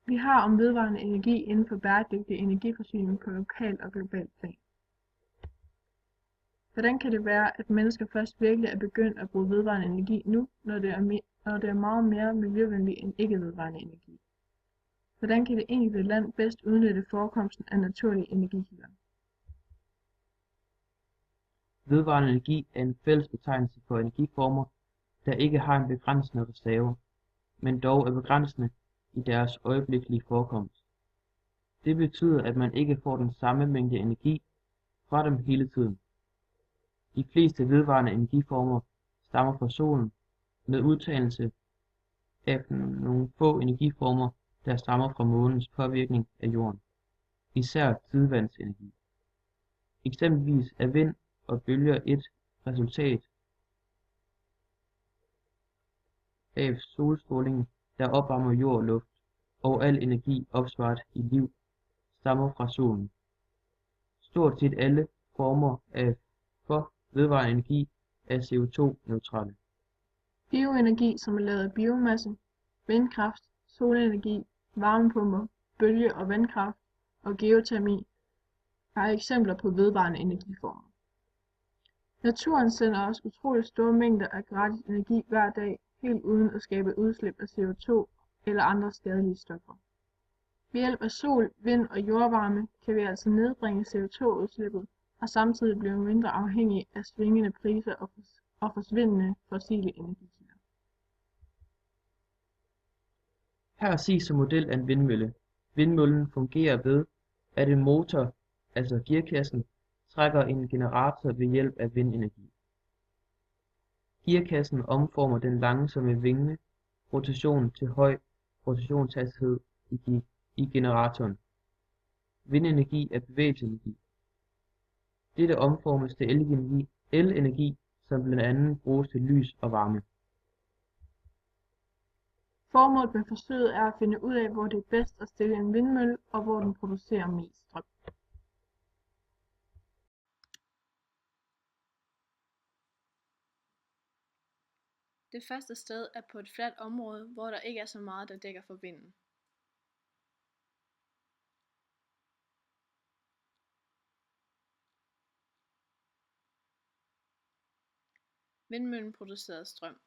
Vi har om vedvarende energi inden for bæredygtig energiforsyning på lokalt og globalt plan. Hvordan kan det være, at mennesker først virkelig er begyndt at bruge vedvarende energi nu, når det er meget mere miljøvenligt end ikke-vedvarende energi? Hvordan kan det enkelte land bedst udnytte forekomsten af naturlige energikilder? Vedvarende energi er en fællesbetegnelse for energiformer, der ikke har en begrænsende reserve, men dog er begrænsende i deres øjeblikkelige forekomst. Det betyder, at man ikke får den samme mængde energi fra dem hele tiden. De fleste vedvarende energiformer stammer fra solen, med undtagelse af nogle få energiformer, der stammer fra månens påvirkning af jorden, især tidevandsenergi. Eksempelvis er vind og bølger et resultat af solstrålingen, der opvarmer jord og luft, og al energi opsparet i liv stammer fra solen. Stort set alle former for vedvarende energi er CO2-neutrale. Bioenergi, som er lavet af biomasse, vindkraft, solenergi, varmepumper, bølge- og vandkraft og geotermi er eksempler på vedvarende energiformer. Naturen sender os utroligt store mængder af gratis energi hver dag, helt uden at skabe udslip af CO2 eller andre skadelige stoffer. Ved hjælp af sol, vind og jordvarme kan vi altså nedbringe CO2-udslippet og samtidig blive mindre afhængige af svingende priser og forsvindende fossile energikilder. Her ses en model af en vindmølle. Vindmøllen fungerer ved, at en motor, altså gearkassen, trækker en generator ved hjælp af vindenergi. Gearkassen omformer den langsomme vinge rotation til høj rotationshastighed i generatoren. Vindenergi er bevægelsesenergi. Dette omformes til elenergi, som blandt andet bruges til lys og varme. Formålet med forsøget er at finde ud af, hvor det er bedst at stille en vindmølle, og hvor den producerer mest strøm. Det første sted er på et fladt område, hvor der ikke er så meget, der dækker for vinden. Vindmøllen producerede strøm.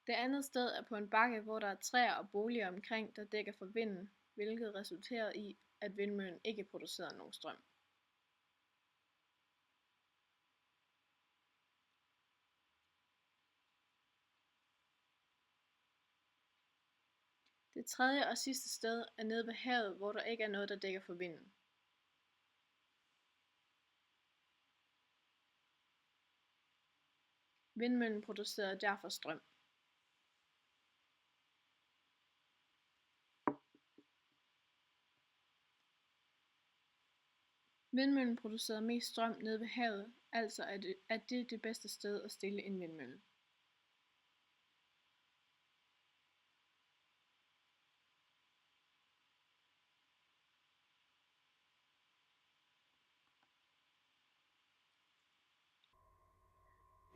Det andet sted er på en bakke, hvor der er træer og boliger omkring, der dækker for vinden, hvilket resulterede i, at vindmøllen ikke producerede nogen strøm. Det tredje og sidste sted er nede ved havet, hvor der ikke er noget, der dækker for vinden. Vindmøllen producerede derfor strøm. Vindmøllen producerede mest strøm nede ved havet, altså er det bedste sted at stille en vindmølle.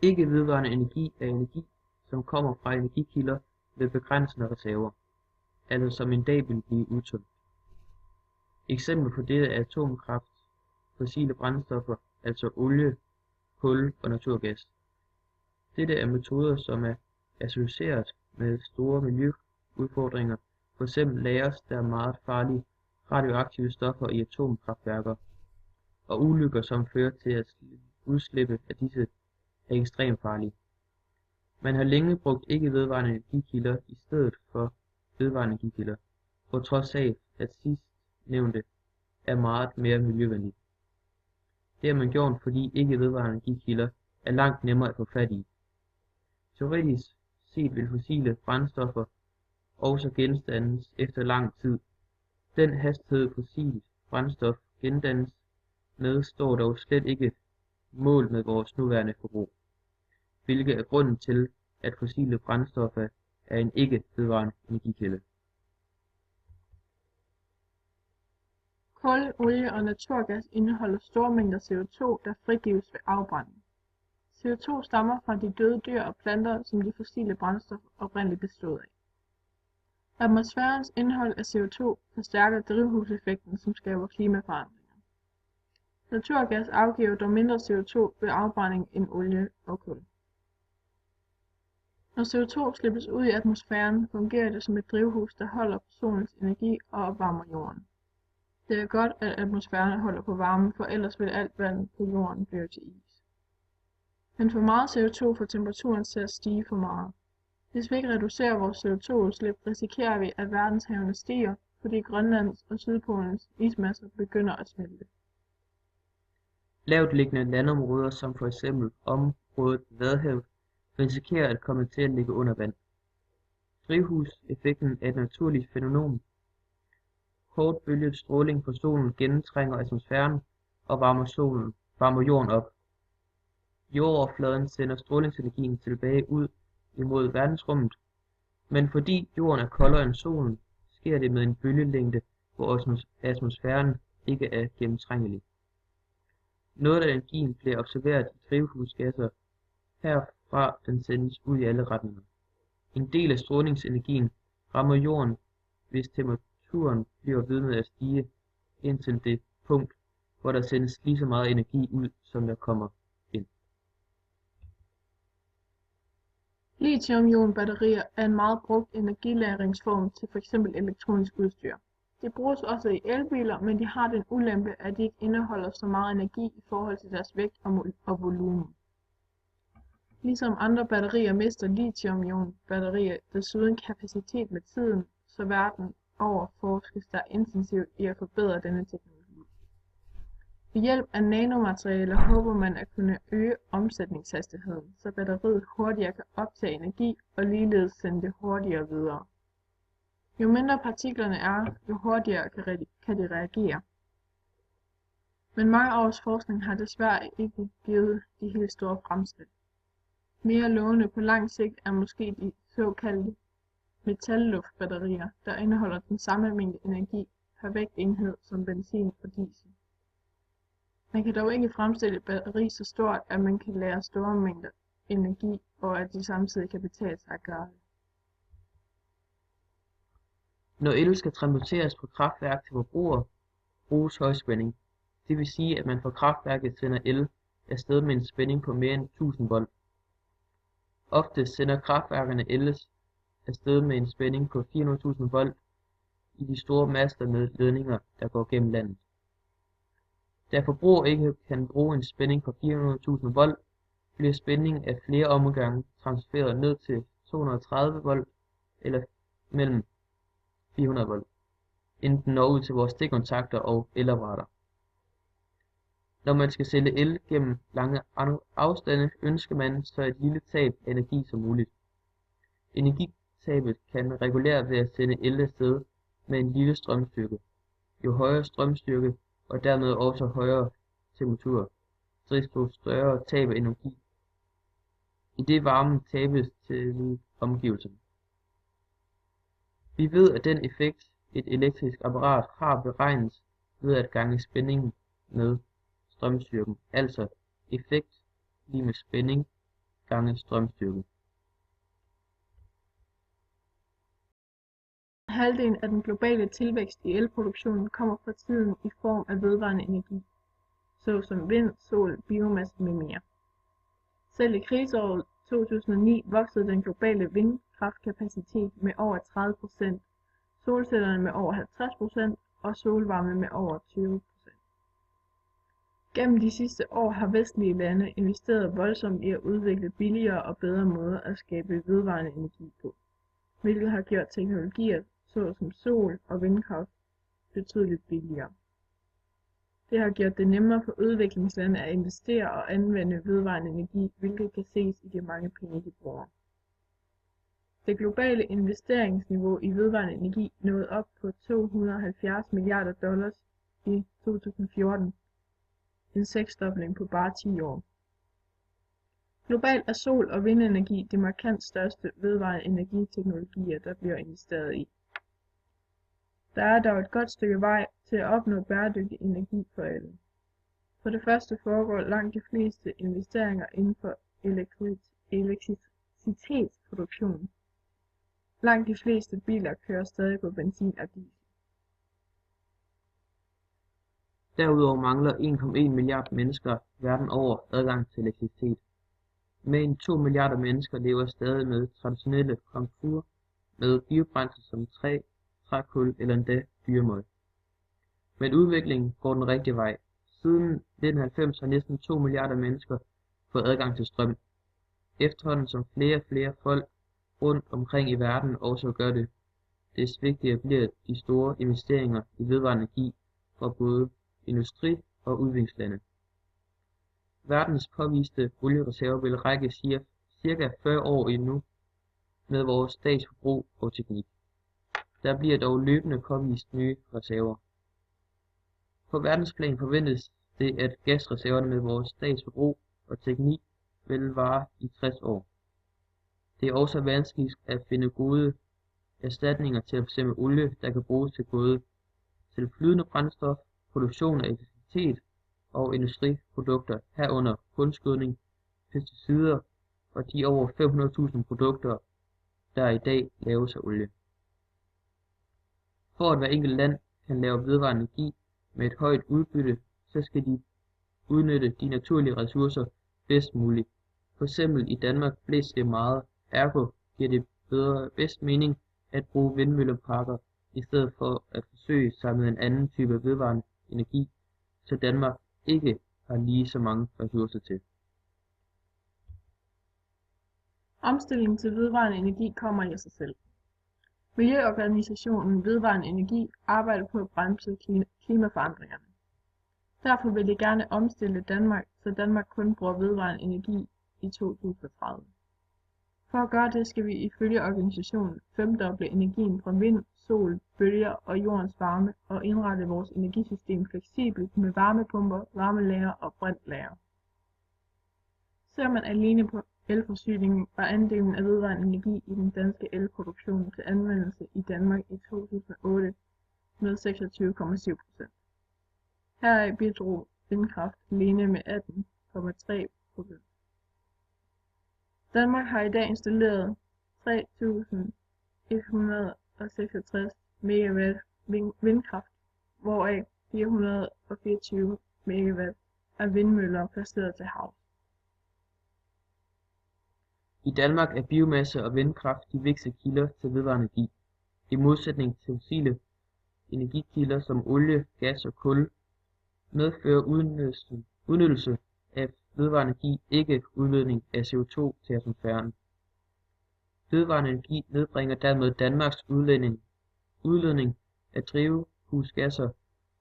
Ikke vedvarende energi er energi, som kommer fra energikilder med begrænsende reserver, altså som en dag vil blive udtømt. Eksempler på dette er atomkraft, fossile brændstoffer, altså olie, kul og naturgas. Dette er metoder, som er associeret med store miljøudfordringer, f.eks. lagres der meget farlige radioaktive stoffer i atomkraftværker, og ulykker som fører til at udslippe af disse er ekstremt farlige. Man har længe brugt ikke vedvarende energikilder i stedet for vedvarende energikilder, på trods af at sidstnævnte er meget mere miljøvenligt. Det har man gjort, fordi ikke vedvarende energikilder er langt nemmere at få fat i. Teoretisk set vil fossile brændstoffer også gendannes efter lang tid. Den hastighed fossilt brændstof gendannes med står dog slet ikke mål med vores nuværende forbrug, hvilket er grunden til, at fossile brændstoffer er en ikke vedvarende energikilde. Kul, olie og naturgas indeholder store mængder CO2, der frigives ved afbrænding. CO2 stammer fra de døde dyr og planter, som de fossile brændstoffer oprindeligt bestod af. Atmosfærens indhold af CO2 forstærker drivhuseffekten, som skaber klimaforandringer. Naturgas afgiver dog mindre CO2 ved afbrænding end olie og kul. Når CO2 slippes ud i atmosfæren, fungerer det som et drivhus, der holder på solens energi og opvarmer jorden. Det er godt, at atmosfæren holder på varmen, for ellers vil alt vand på jorden blive til is. Men for meget CO2 får temperaturen til at stige for meget. Hvis vi ikke reducerer vores CO2-udslip, risikerer vi, at verdenshavene stiger, fordi Grønlands og Sydpolens ismasser begynder at smelte. Lavtliggende landområder som for eksempel området ved Vadehavet risikerer at komme til at ligge under vand. Drivhuseffekten er et naturligt fænomen. Kortbølget stråling fra solen gennemtrænger atmosfæren og varmer jorden op. Jordoverfladen sender strålingsenergien tilbage ud imod verdensrummet, men fordi jorden er koldere end solen, sker det med en bølgelængde, hvor atmosfæren ikke er gennemtrængelig. Noget af energien bliver observeret i drivhusgasser, herfra den sendes ud i alle retninger. En del af strålingsenergien rammer jorden, hvis temperaturen bliver ved med at stige indtil det punkt, hvor der sendes lige så meget energi ud, som der kommer ind. Lithium-ion-batterier er en meget brugt energilagringsform til f.eks. elektronisk udstyr. De bruges også i elbiler, men de har den ulempe, at de ikke indeholder så meget energi i forhold til deres vægt og volumen. Ligesom andre batterier mister lithium-ion-batterier desuden kapacitet med tiden, så verden over forskes der intensivt i at forbedre denne teknologi. Ved hjælp af nanomaterialer håber man at kunne øge omsætningshastigheden, så batteriet hurtigere kan optage energi og ligeledes sende det hurtigere videre. Jo mindre partiklerne er, jo hurtigere kan de reagere. Men mange års forskning har desværre ikke givet de helt store fremskridt. Mere lovende på lang sigt er måske de såkaldte metalluftbatterier, der indeholder den samme mængde energi per vægtenhed som benzin og diesel. Man kan dog ikke fremstille et batteri så stort, at man kan lagre store mængder energi, og at de samtidig kan betale sig at gøre det. Når el skal transporteres fra kraftværk til forbruger, bruges højspænding. Det vil sige, at man fra kraftværket sender el afsted med en spænding på mere end 1000 volt. Ofte sender kraftværkerne el afsted med en spænding på 400.000 volt i de store master med ledninger, der går gennem landet. Da forbruger ikke kan bruge en spænding på 400.000 volt, bliver spændingen af flere omgange transfereret ned til 230 volt eller mellem 400 volt, inden den når ud til vores stikkontakter og elapparater. Når man skal sælge el gennem lange afstande, ønsker man så et lille tab af energi som muligt. Energitabet kan reguleres ved at sende el afsted med en lille strømstyrke. Jo højere strømstyrke og dermed også højere temperatur, desto større tab af energi, idet varmen tabes til omgivelserne. Vi ved, at den effekt, et elektrisk apparat har, beregnes ved at gange spændingen med strømstyrken, altså effekt lig med spænding gange strømstyrke. Halvdelen af den globale tilvækst i elproduktionen kommer for tiden i form af vedvarende energi, såsom vind, sol, biomasse med mere. Selv i kriseåret 2009 voksede den globale vindkraftkapacitet med over 30%, solcellerne med over 50% og solvarme med over 20%. Gennem de sidste år har vestlige lande investeret voldsomt i at udvikle billigere og bedre måder at skabe vedvarende energi på, hvilket har gjort teknologier såsom sol- og vindkraft betydeligt billigere. Det har gjort det nemmere for udviklingslande at investere og anvende vedvarende energi, hvilket kan ses i de mange penge, de bruger. Det globale investeringsniveau i vedvarende energi nåede op på 270 milliarder dollars i 2014, en seksdobling på bare 10 år. Globalt er sol- og vindenergi de markant største vedvarende energiteknologier, der bliver investeret i. Der er dog et godt stykke vej til at opnå bæredygtig energi for alle. For det første foregår langt de fleste investeringer inden for elektricitetsproduktion. Langt de fleste biler kører stadig på benzin og diesel. Derudover mangler 1,1 milliard mennesker verden over adgang til elektricitet. Mere end 2 milliarder mennesker lever stadig med traditionelle komfur med biobrændsel som træ, trækul eller endda dyremøg. Men udviklingen går den rigtige vej. Siden 1990 har næsten 2 milliarder mennesker fået adgang til strøm. Efterhånden som flere og flere folk rundt omkring i verden også gør det, des vigtigere bliver de store investeringer i vedvarende energi fra både industri- og udviklingslande. Verdens påviste oliereserver vil række cirka 40 år endnu med vores statsforbrug og teknik. Der bliver dog løbende påvist nye reserver. På verdensplan forventes det, at gasreserverne med vores statsforbrug og teknik vil vare i 60 år. Det er også vanskeligt at finde gode erstatninger til f.eks. olie, der kan bruges til flydende brændstof, produktion af elektricitet og industriprodukter, herunder kunstgødning, pesticider og de over 500.000 produkter, der i dag laves af olie. For at hver enkelt land kan lave vedvarende energi med et højt udbytte, så skal de udnytte de naturlige ressourcer bedst muligt. For eksempel i Danmark blæser det meget, ergo giver det bedst mening at bruge vindmølleparker i stedet for at forsøge sig med en anden type vedvarende energi, så Danmark ikke har lige så mange ressourcer til. Omstillingen til vedvarende energi kommer af sig selv. Miljøorganisationen Vedvarende Energi arbejder på at bremse klimaforandringerne. Derfor vil de gerne omstille Danmark, så Danmark kun bruger vedvarende energi i 2030. For at gøre det skal vi ifølge organisationen femdoble energien fra vind, sol, bølger og jordens varme og indrette vores energisystem fleksibelt med varmepumper, varmelager og brintlager. Ser man alene på elforsyningen, var andelen af vedvarende energi i den danske elproduktion til anvendelse i Danmark i 2008 med 26,7%. Heraf bidrog vindkraft alene med 18,3%. Danmark har i dag installeret 3.166 MW vindkraft, hvoraf 424 MW er vindmøller placeret til havs. I Danmark er biomasse og vindkraft de vigtigste kilder til vedvarende energi. I modsætning til fossile energikilder som olie, gas og kul, medfører udnyttelse af vedvarende energi ikke udledning af CO2 til atmosfæren. Vedvarende energi nedbringer dermed Danmarks udledning af drivhusgasser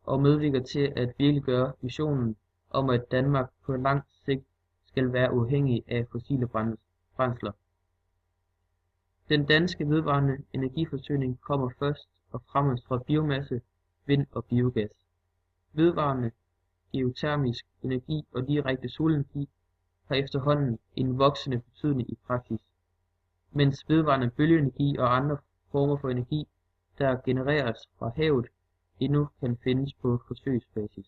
og medvirker til at virkeliggøre visionen om, at Danmark på lang sigt skal være uafhængig af fossile brændsler. Den danske vedvarende energiforsyning kommer først og fremmest fra biomasse, vind og biogas. Vedvarende geotermisk energi og direkte solenergi har efterhånden en voksende betydning i praksis, mens vedvarende bølgeenergi og andre former for energi, der genereres fra havet, endnu kan findes på forsøgsbasis.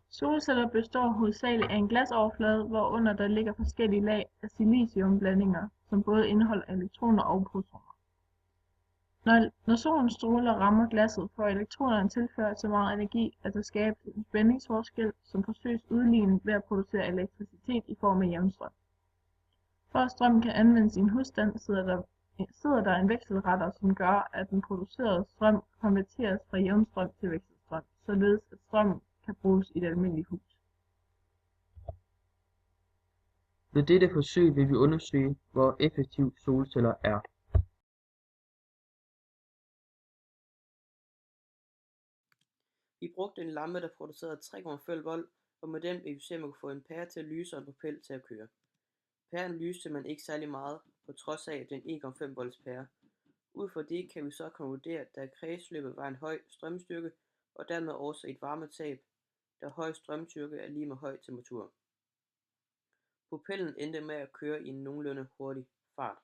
Solceller består hovedsageligt af en glasoverflade, hvorunder der ligger forskellige lag af siliciumblandinger, som både indeholder elektroner og protoner. Når solens stråler rammer glasset, får elektronerne tilført så meget energi, at der skabes en spændingsforskel, som forsøges udlignet ved at producere elektricitet i form af jævnstrøm. For at strømmen kan anvendes i en husstand, sidder der en vekselretter, som gør, at den producerede strøm konverteres fra jævnstrøm til vekselstrøm, således at strømmen kan bruges i et almindeligt hus. Ved dette forsøg vil vi undersøge, hvor effektive solceller er. Vi brugte en lampe, der producerede 3,5 volt, og med den vil vi se, om man kunne få en pære til at lyse og en propel til at køre. Pæren lyste man ikke særlig meget, på trods af den 1,5 volts pære. Ud fra det kan vi så konkludere, at der kredsløbet var en høj strømstyrke, og dermed også et varmetab, da høj strømstyrke er lige med høj temperatur. Propellen endte med at køre i en nogenlunde hurtig fart.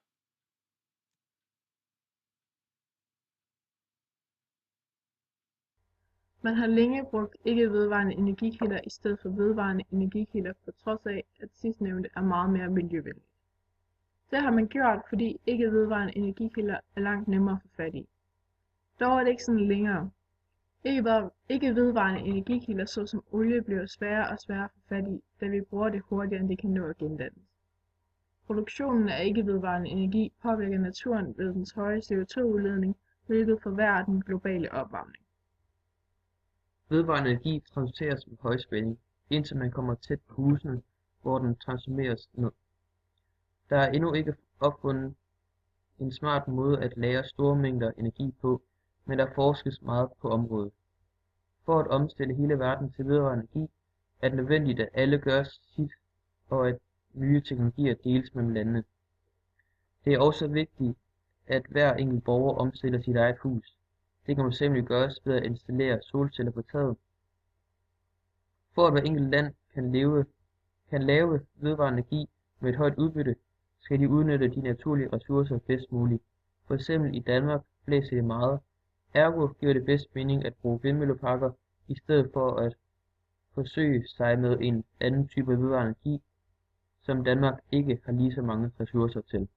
Man har længe brugt ikke-vedvarende energikilder i stedet for vedvarende energikilder, på trods af, at sidstnævnte er meget mere miljøvenligt. Det har man gjort, fordi ikke-vedvarende energikilder er langt nemmere at få fat i. Dog er det ikke sådan længere. Ikke-vedvarende energikilder såsom olie bliver sværere og sværere at få fat i, da vi bruger det hurtigere, end det kan nå at gendannes. Produktionen af ikke-vedvarende energi påvirker naturen ved dens høje CO2-udledning, hvilket forværrer den globale opvarmning. Vedvarende energi transporteres med højspænding, indtil man kommer tæt på husene, hvor den transformeres ned. Der er endnu ikke opfundet en smart måde at lagre store mængder energi på, men der forskes meget på området. For at omstille hele verden til vedvarende energi, er det nødvendigt, at alle gør sit, og at nye teknologier deles mellem landene. Det er også vigtigt, at hver enkelt borger omstiller sit eget hus. Det kan fx gøres ved at installere solceller på taget. For at hver enkelt land kan lave vedvarende energi med et højt udbytte, skal de udnytte de naturlige ressourcer bedst muligt. For eksempel i Danmark blæser det meget, ergo giver det bedst mening at bruge vindmølleparker i stedet for at forsøge sig med en anden type vedvarende energi, som Danmark ikke har lige så mange ressourcer til.